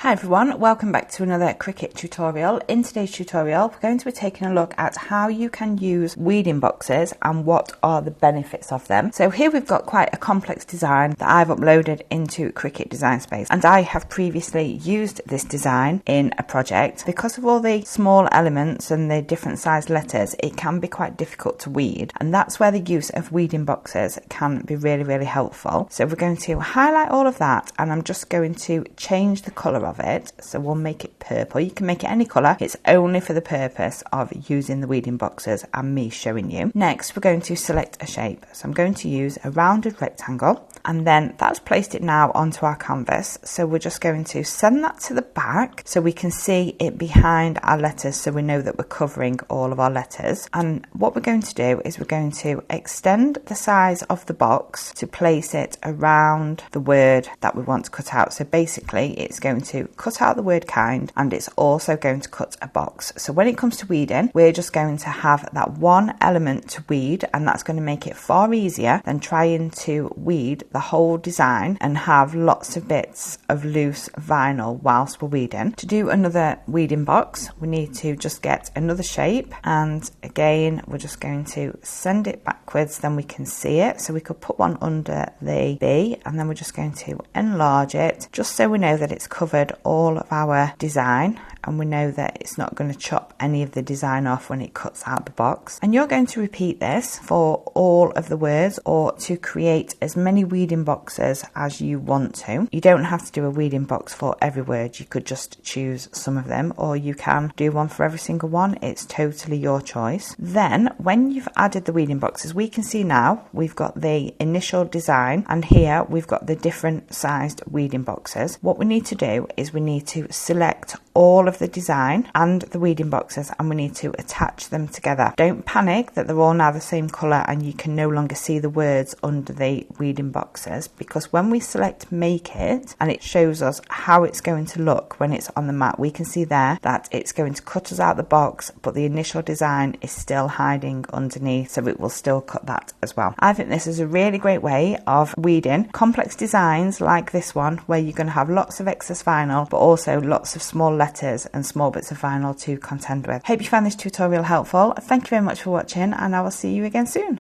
Hi everyone, welcome back to another Cricut tutorial. In today's tutorial, we're going to be taking a look at how you can use weeding boxes and what are the benefits of them. So here we've got quite a complex design that I've uploaded into Cricut Design Space, and I have previously used this design in a project. Because of all the small elements and the different size letters, it can be quite difficult to weed, and that's where the use of weeding boxes can be really helpful. So we're going to highlight all of that, and I'm just going to change the colour of it, so we'll make it purple. You can make it any colour, it's only for the purpose of using the weeding boxes and me showing you. Next we're going to select a shape, so I'm going to use a rounded rectangle, and then that's placed it now onto our canvas. So we're just going to send that to the back so we can see it behind our letters, so we know that we're covering all of our letters. And what we're going to do is we're going to extend the size of the box to place it around the word that we want to cut out. So basically it's going to cut out the word kind, and it's also going to cut a box. So when it comes to weeding, we're just going to have that one element to weed, and that's going to make it far easier than trying to weed the whole design and have lots of bits of loose vinyl whilst we're weeding. To do another weeding box, we need to just get another shape, and again we're just going to send it backwards, then we can see it. So we could put one under the B, and then we're just going to enlarge it just so we know that it's covered all of our design, and we know that it's not going to chop any of the design off when it cuts out the box. And you're going to repeat this for all of the words, or to create as many weeding boxes as you want to. You don't have to do a weeding box for every word, you could just choose some of them, or you can do one for every single one. It's totally your choice. Then when you've added the weeding boxes, we can see now we've got the initial design, and here we've got the different sized weeding boxes. What we need to do is we need to select all of the design and the weeding boxes, and we need to attach them together. Don't panic that they're all now the same colour and you can no longer see the words under the weeding boxes, because when we select make it and it shows us how it's going to look when it's on the mat, we can see there that it's going to cut us out the box, but the initial design is still hiding underneath, so it will still cut that as well. I think this is a really great way of weeding complex designs like this one, where you're going to have lots of excess vinyl but also lots of small letters and small bits of vinyl to contend with. Hope you found this tutorial helpful. Thank you very much for watching, and I will see you again soon.